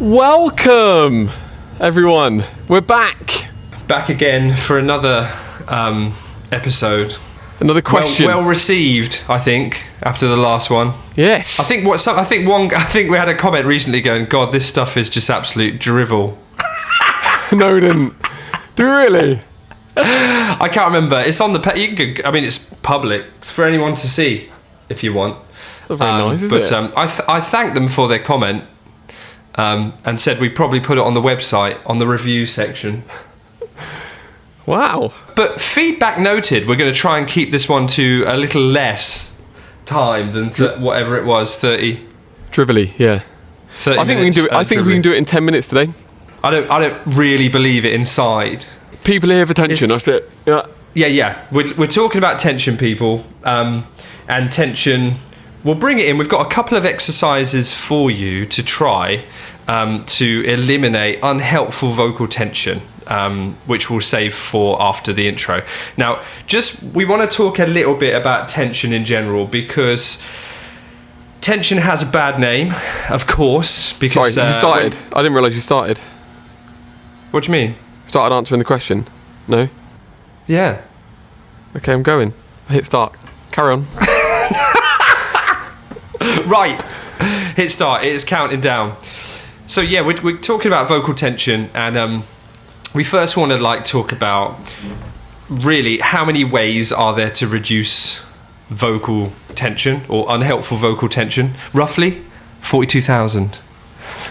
Welcome, everyone. We're back. Back again for another episode. Another question. Well received, I think, after the last one. Yes. I think we had a comment recently going, "God, this stuff is just absolute drivel." No, we didn't. Do we really? I can't remember. It's on the. It's public. It's for anyone to see if you want. It's not very nice, is it? I thanked them for their comment and said we'd probably put it on the website on the review section. Wow. But feedback noted. We're going to try and keep this one to a little less time than whatever it was, 30. Drivelly, yeah. 30 I think we can do it. I think we can do it in 10 minutes today. I don't really believe it inside. People are here for tension. Yeah. We're talking about tension, people, and tension. We'll bring it in. We've got a couple of exercises for you to try to eliminate unhelpful vocal tension, which we'll save for after the intro. Now, we want to talk a little bit about tension in general because tension has a bad name, of course. Because sorry, you started. I didn't realise you started. What do you mean? Started answering the question. No? Yeah. Okay, I'm going. I hit start. Carry on. Right. Hit start. It is counting down. So yeah, we're talking about vocal tension, and we first want to talk about really how many ways are there to reduce vocal tension or unhelpful vocal tension. Roughly 42,000.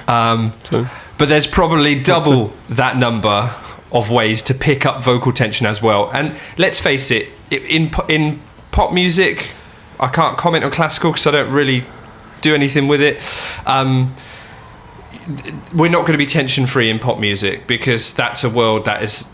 But there's probably double that number of ways to pick up vocal tension as well. And let's face it, in pop music, I can't comment on classical because I don't really do anything with it. We're not going to be tension-free in pop music because that's a world that is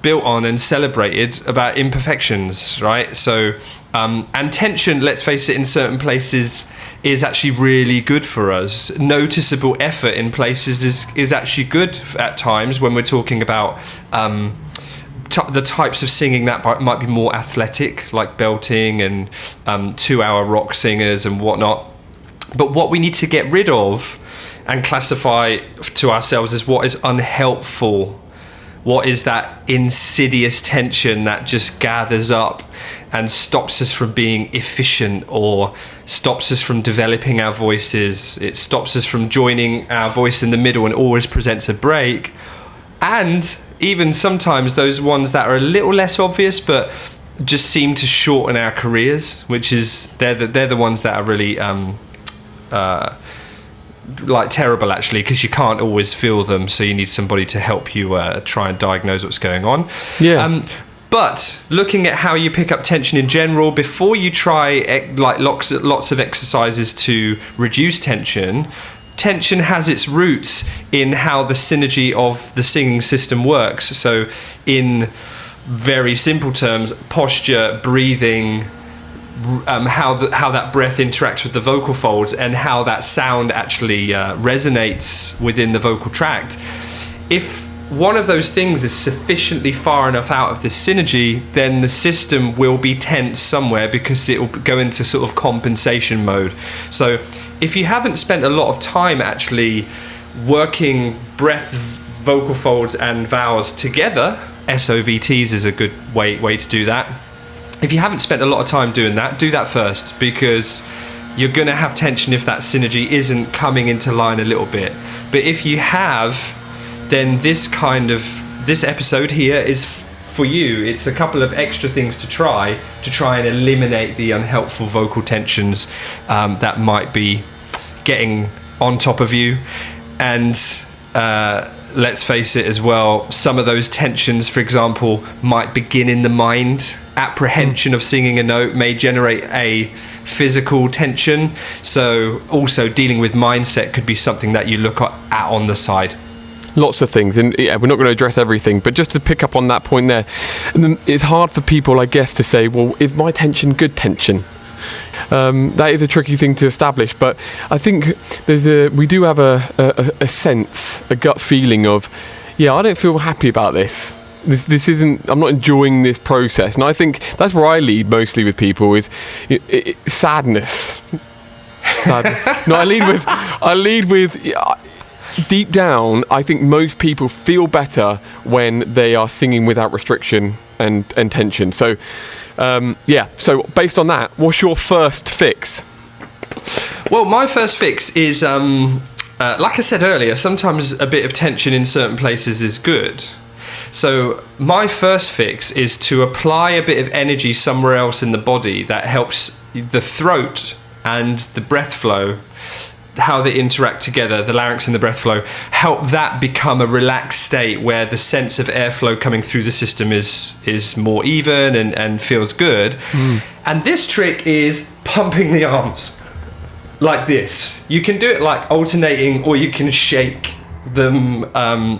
built on and celebrated about imperfections, right? So, and tension, let's face it, in certain places is actually really good for us. Noticeable effort in places is actually good at times when we're talking about the types of singing that might be more athletic, like belting and 2-hour rock singers and whatnot. But what we need to get rid of and classify to ourselves as what is unhelpful. What is that insidious tension that just gathers up and stops us from being efficient or stops us from developing our voices? It stops us from joining our voice in the middle and always presents a break. And even sometimes those ones that are a little less obvious but just seem to shorten our careers, which is they're the ones that are really terrible actually, because you can't always feel them, so you need somebody to help you try and diagnose what's going on. But looking at how you pick up tension in general, before you try lots of exercises to reduce tension has its roots in how the synergy of the singing system works. So in very simple terms, posture, breathing, how that breath interacts with the vocal folds and how that sound actually resonates within the vocal tract. If one of those things is sufficiently far enough out of this synergy, then the system will be tense somewhere because it will go into sort of compensation mode. So if you haven't spent a lot of time actually working breath, vocal folds and vowels together, SOVTs is a good way to do that. If you haven't spent a lot of time doing that, do that first, because you're going to have tension if that synergy isn't coming into line a little bit. But if you have, then this episode here is for you. It's a couple of extra things to try and eliminate the unhelpful vocal tensions that might be getting on top of you. And let's face it as well, some of those tensions, for example, might begin in the mind. Apprehension of singing a note may generate a physical tension. So also dealing with mindset could be something that you look at on the side. Lots of things, and yeah, we're not going to address everything, but just to pick up on that point there, and then it's hard for people, I guess, to say, well, is my tension good tension? That is a tricky thing to establish, but I think we do have a sense, a gut feeling of, yeah, I don't feel happy about this. This isn't. I'm not enjoying this process, and I think that's where I lead mostly with people is sadness. No, I lead with. deep down, I think most people feel better when they are singing without restriction and tension. So, so based on that, what's your first fix? Well, my first fix is, like I said earlier, sometimes a bit of tension in certain places is good. So my first fix is to apply a bit of energy somewhere else in the body that helps the throat and the breath flow, how they interact together, the larynx and the breath flow, help that become a relaxed state where the sense of airflow coming through the system is more even and feels good. And this trick is pumping the arms like this. You can do it like alternating, or you can shake them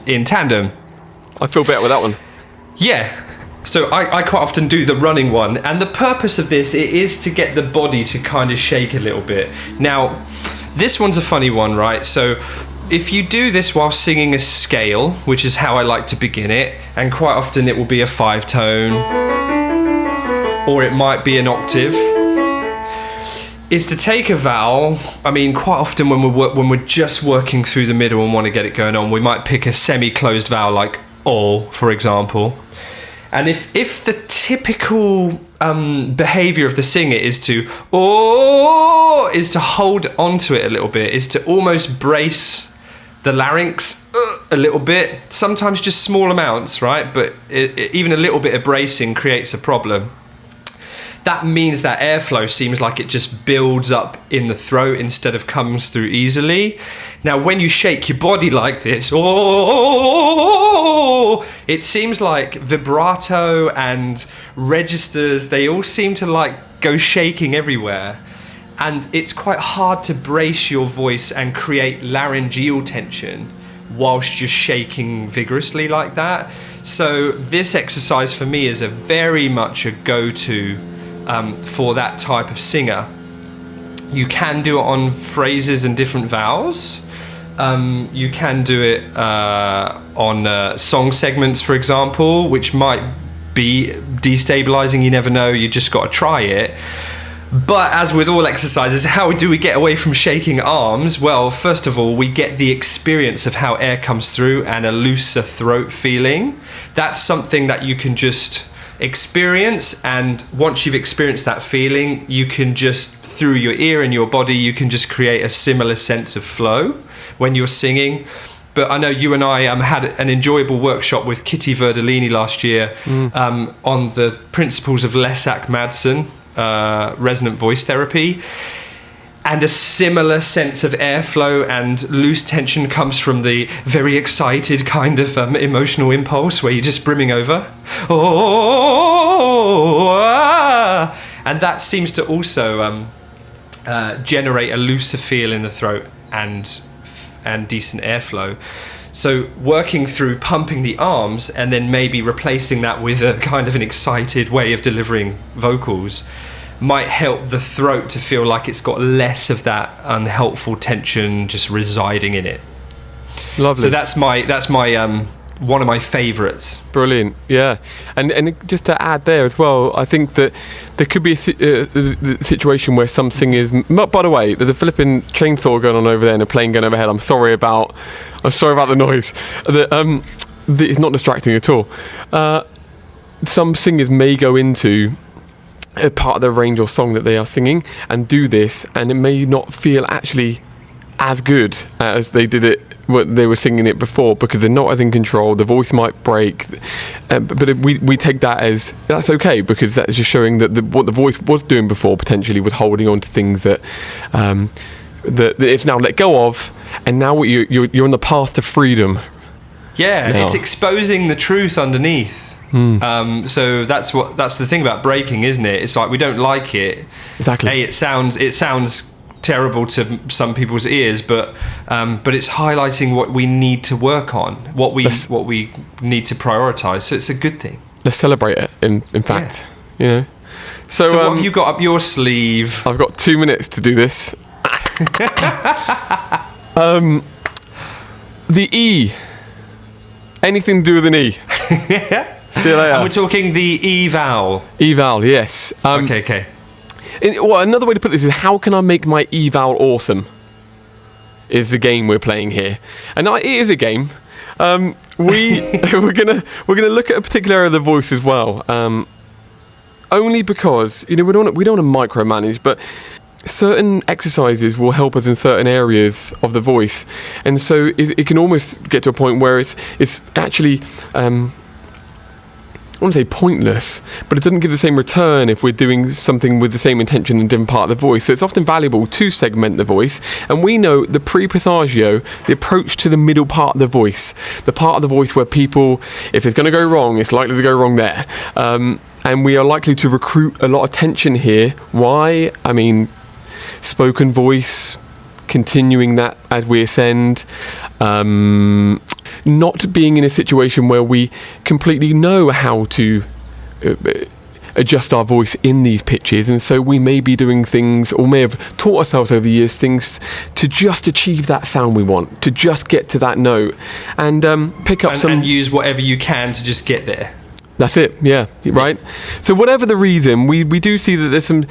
in tandem. I feel better with that one. Yeah. So I quite often do the running one, and the purpose of this is to get the body to kind of shake a little bit. Now, this one's a funny one, right? So if you do this while singing a scale, which is how I like to begin it, and quite often it will be a 5-tone, or it might be an octave, is to take a vowel. I mean, quite often when we're just working through the middle and want to get it going on, we might pick a semi-closed vowel like O, for example. And if the typical behavior of the singer is to hold onto it a little bit, is to almost brace the larynx a little bit, sometimes just small amounts, right? But even a little bit of bracing creates a problem. That means that airflow seems like it just builds up in the throat instead of comes through easily. Now, when you shake your body like this, it seems like vibrato and registers, they all seem to like go shaking everywhere. And it's quite hard to brace your voice and create laryngeal tension whilst you're shaking vigorously like that. So this exercise for me is a very much a go-to for that type of singer. You can do it on phrases and different vowels. You can do it on song segments, for example, which might be destabilizing. You never know. You just got to try it. But as with all exercises, how do we get away from shaking arms? Well, first of all, we get the experience of how air comes through and a looser throat feeling. That's something that you can just experience, and once you've experienced that feeling, you can just, through your ear and your body, you can just create a similar sense of flow when you're singing. But I know you and I had an enjoyable workshop with Kitty Verdolini last year on the principles of Lesak-Madsen, resonant voice therapy. And a similar sense of airflow and loose tension comes from the very excited kind of emotional impulse where you're just brimming over. And that seems to also generate a looser feel in the throat and decent airflow. So working through pumping the arms and then maybe replacing that with a kind of an excited way of delivering vocals might help the throat to feel like it's got less of that unhelpful tension just residing in it. Lovely. So that's my one of my favourites. Brilliant, yeah. And just to add there as well, I think that there could be a situation where some singers. By the way, there's a flipping chainsaw going on over there and a plane going overhead. I'm sorry about the noise. It's not distracting at all. Some singers may go into a part of the range or song that they are singing and do this, and it may not feel actually as good as they did it when they were singing it before, because they're not as in control. The voice might break, but we take that as that's okay, because that's just showing that what the voice was doing before potentially was holding on to things that that it's now let go of, and now you're on the path to freedom. Yeah, now. It's exposing the truth underneath. So that's the thing about breaking, isn't it? It's like we don't like it. Exactly. It sounds terrible to some people's ears, but it's highlighting what we need to work on, what we need to prioritize. So it's a good thing. Let's celebrate it. In fact, you know. So what have you got up your sleeve? I've got 2 minutes to do this. The E. Anything to do with an E. See you later. And we're talking the E vowel. E vowel, yes. Okay. Well, another way to put this is, how can I make my E vowel awesome? is the game we're playing here, and it is a game. We're gonna look at a particular area of the voice as well, only because we don't want to micromanage, but certain exercises will help us in certain areas of the voice, and so it can almost get to a point where it's actually I wouldn't say pointless, but it doesn't give the same return if we're doing something with the same intention in a different part of the voice. So it's often valuable to segment the voice, and we know the pre-passagio, the approach to the middle part of the voice, the part of the voice where people, if it's going to go wrong, it's likely to go wrong there, and we are likely to recruit a lot of tension here. Why? I mean, spoken voice, continuing that as we ascend, not being in a situation where we completely know how to adjust our voice in these pitches, and so we may be doing things, or may have taught ourselves over the years things to just achieve that sound we want, to just get to that note, and pick up and use whatever you can to just get there. That's it, yeah, right? So whatever the reason, we do see that there's some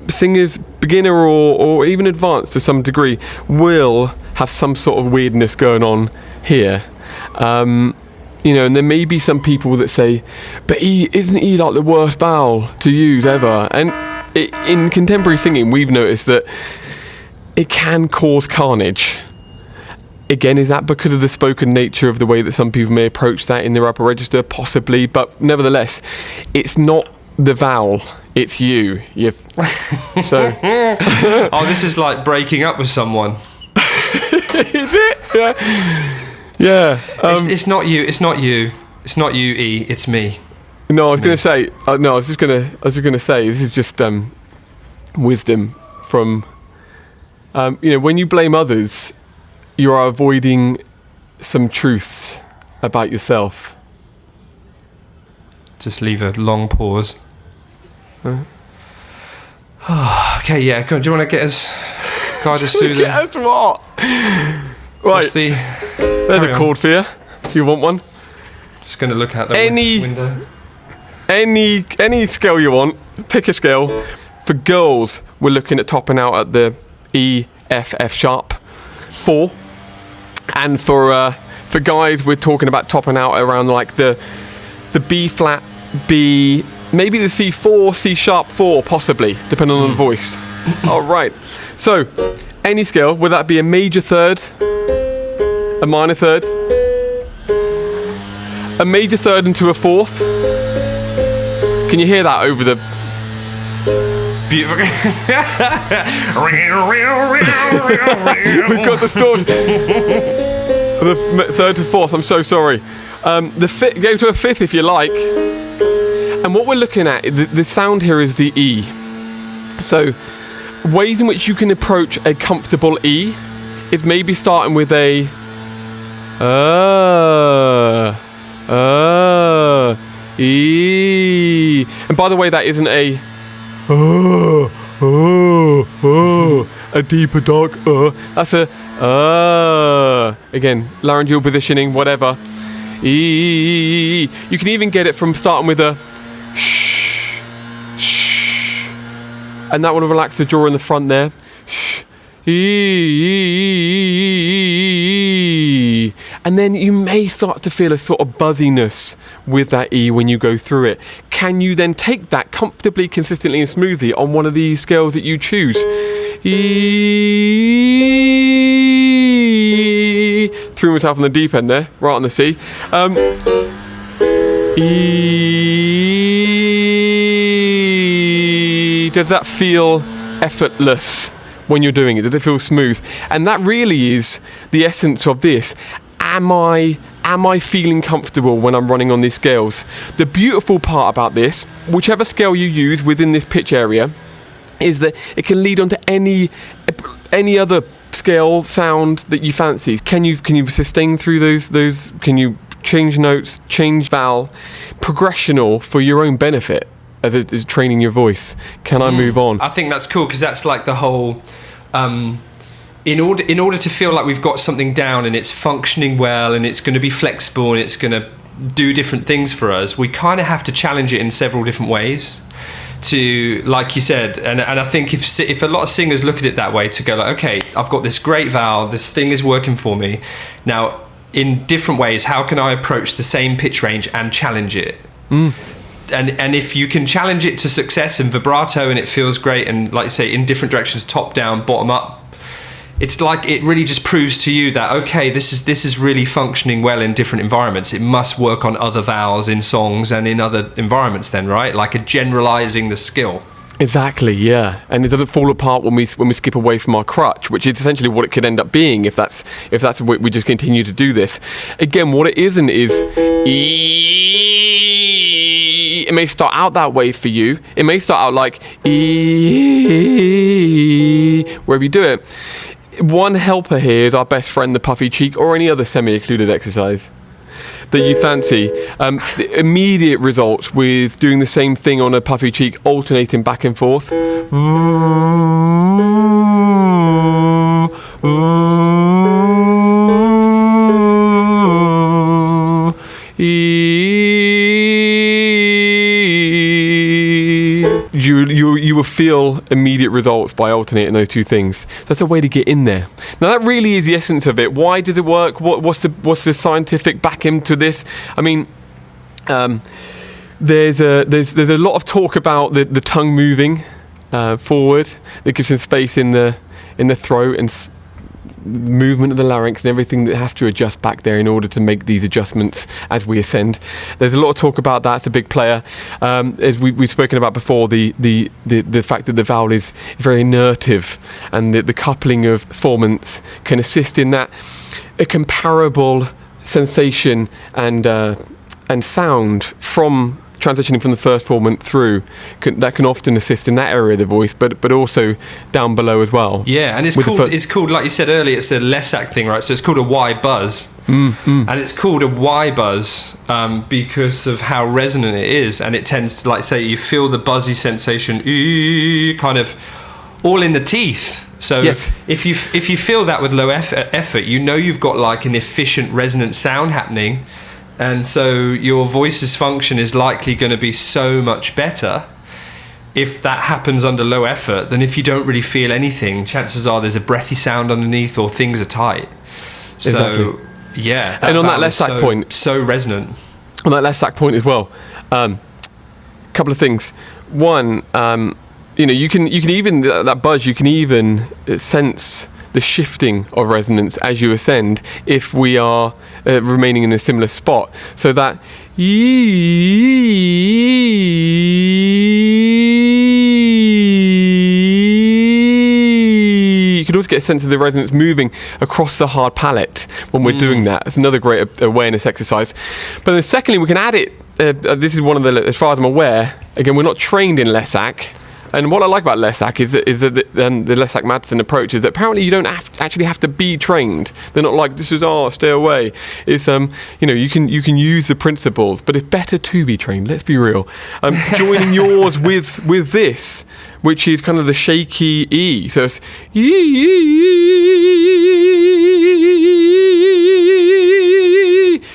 singers, beginner or even advanced to some degree, will have some sort of weirdness going on here. And there may be some people that say, but isn't E like the worst vowel to use ever? And in contemporary singing, we've noticed that it can cause carnage. Again, is that because of the spoken nature of the way that some people may approach that in their upper register? Possibly, but nevertheless, it's not the vowel, it's you. So. Oh, this is like breaking up with someone. Is it? Yeah. It's not you. It's not you. It's not you, E. It's me. No, I was going to say. I was just going to say. This is just wisdom from. When you blame others, you are avoiding some truths about yourself. Just leave a long pause. Okay, yeah. Do you want to get us, guide us through Get us what? Right. There's a chord for you, if you want one. Just going to look out the window. Any scale you want. Pick a scale. For girls, we're looking at topping out at the E, F, F sharp 4. And for guys, we're talking about topping out around like the B flat, B, maybe the C4, C sharp 4, possibly, depending on the voice. All right. So, any scale, would that be a major third, a minor third, a major third into a fourth? Can you hear that over the... Beautiful. We've got the distortion. The third to fourth, I'm so sorry. The fifth, go to a fifth if you like. And what we're looking at, the sound here is the E. So, ways in which you can approach a comfortable E is maybe starting with a E. And by the way, that isn't a a deeper dark that's a again, laryngeal positioning, whatever. E. You can even get it from starting with a shh, shh, and that will relax the jaw in the front there. Shh, E. And then you may start to feel a sort of buzziness with that E when you go through it. Can you then take that comfortably, consistently and smoothly on one of these scales that you choose? E. Threw myself on the deep end there, right on the C. E. Does that feel effortless when you're doing it? Does it feel smooth? And that really is the essence of this. Am I feeling comfortable when I'm running on these scales? The beautiful part about this, whichever scale you use within this pitch area, is that it can lead on to any other scale sound that you fancy. Can you sustain through those? Can you change notes, change vowel, progressional for your own benefit as it is training your voice? Can I move on? I think that's cool because that's like the whole. In order to feel like we've got something down and it's functioning well and it's going to be flexible and it's going to do different things for us, we kind of have to challenge it in several different ways. to, like you said, and I think if a lot of singers look at it that way, to go like, okay, I've got this great vowel, this thing is working for me. Now, in different ways, how can I approach the same pitch range and challenge it? And if you can challenge it to success in vibrato and it feels great, and like you say, in different directions, top down, bottom up, it's like it really just proves to you that, okay, this is really functioning well in different environments. It must work on other vowels in songs and in other environments then, right? Like a generalizing the skill. Exactly, yeah. And it doesn't fall apart when we skip away from our crutch, which is essentially what it could end up being if that's what we just continue to do this. Again, what it isn't is E. It may start out that way for you. It may start out like E, wherever you do it. One helper here is our best friend, the puffy cheek, or any other semi-occluded exercise that you fancy. The immediate results with doing the same thing on a puffy cheek, alternating back and forth. You will feel immediate results by alternating those two things. So that's a way to get in there. Now that really is the essence of it. Why does it work? What's the scientific back into this? I mean, there's a lot of talk about the tongue moving forward. That gives some space in the throat and movement of the larynx and everything that has to adjust back there in order to make these adjustments as we ascend. There's a lot of talk about that. It's a big player. As we've spoken about before, the fact that the vowel is very inertive, and the coupling of formants can assist in that. A comparable sensation and sound from transitioning from the first formant through that can often assist in that area of the voice, but also down below as well. Yeah, and it's called, like you said earlier, it's a Lesak thing, right? So it's called a Y buzz, and it's called a Y buzz because of how resonant it is, and it tends to, like say, you feel the buzzy sensation, kind of all in the teeth. So yes. if you feel that with low effort, you know you've got like an efficient resonant sound happening. And so your voice's function is likely going to be so much better if that happens under low effort than if you don't really feel anything. Chances are there's a breathy sound underneath or things are tight. So, exactly. Yeah. And on that Lesak point. So resonant. On that Lesak point as well, couple of things. One, you can even, that buzz, you can even sense the shifting of resonance as you ascend if we are remaining in a similar spot. So that you can also get a sense of the resonance moving across the hard palate when we're doing that. It's another great awareness exercise. But then secondly, we can add it. This is one of the, as far as I'm aware, again, we're not trained in Lesak. And what I like about Lesak is that the Lesak Madsen approach is that apparently you don't actually have to be trained. They're not like, this is stay away. It's you can use the principles, but it's better to be trained. Let's be real. Joining yours with this, which is kind of the shaky E. So it's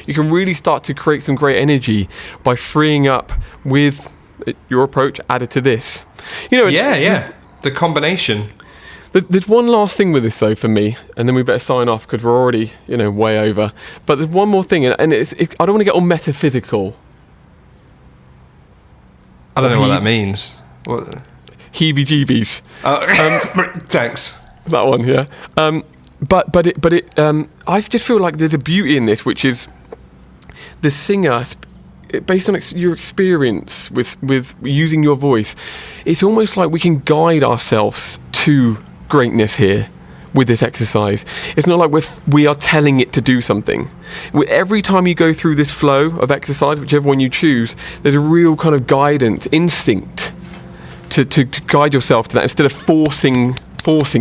you can really start to create some great energy by freeing up with your approach added to this. The combination. There's one last thing with this though for me, and then we better sign off because we're already way over. But there's one more thing, and it's I don't want to get all metaphysical. I don't know what that means. What? Heebie-jeebies. Thanks. That one, yeah. But I just feel like there's a beauty in this, which is the singer. Based on your experience with using your voice, it's almost like we can guide ourselves to greatness here with this exercise. It's not like we are telling it to do something. Every time you go through this flow of exercise, whichever one you choose, there's a real kind of guidance, instinct to guide yourself to that instead of forcing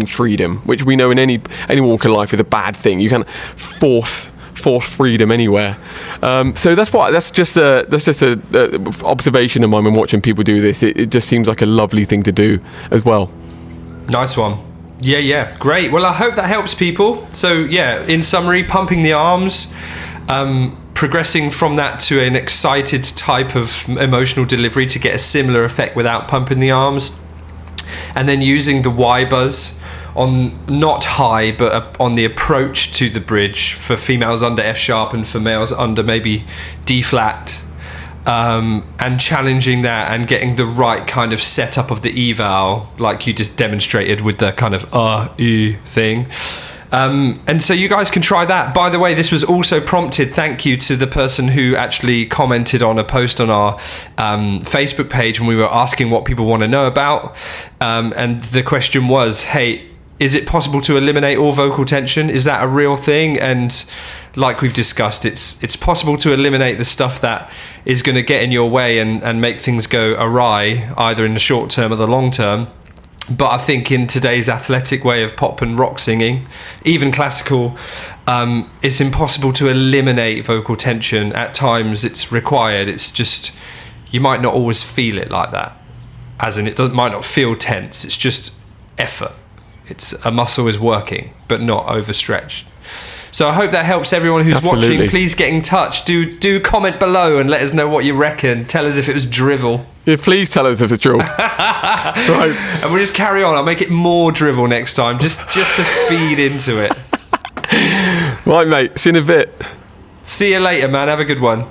freedom, which we know in any walk of life is a bad thing. You can't force freedom anywhere. So that's just a observation of mine when watching people do this. It just seems like a lovely thing to do as well. Nice one. Yeah, great. Well, I hope that helps people. So yeah, in summary, pumping the arms, progressing from that to an excited type of emotional delivery to get a similar effect without pumping the arms, and then using the Y buzz on not high but on the approach to the bridge for females under F sharp and for males under maybe D flat, and challenging that and getting the right kind of setup of the eval, like you just demonstrated with the kind of thing. And so you guys can try that. By the way, this was also prompted, thank you to the person who actually commented on a post on our Facebook page when we were asking what people want to know about. And the question was, hey, is it possible to eliminate all vocal tension? Is that a real thing? And like we've discussed, it's possible to eliminate the stuff that is going to get in your way and make things go awry, either in the short term or the long term. But I think in today's athletic way of pop and rock singing, even classical, it's impossible to eliminate vocal tension. At times it's required. It's just, you might not always feel it like that. As in, might not feel tense. It's just effort. It's a muscle is working, but not overstretched. So I hope that helps everyone who's watching. Please get in touch. Do comment below and let us know what you reckon. Tell us if it was drivel. Yeah, please tell us if it's drivel. Right. And we'll just carry on. I'll make it more drivel next time, just to feed into it. Right, mate. See you in a bit. See you later, man. Have a good one.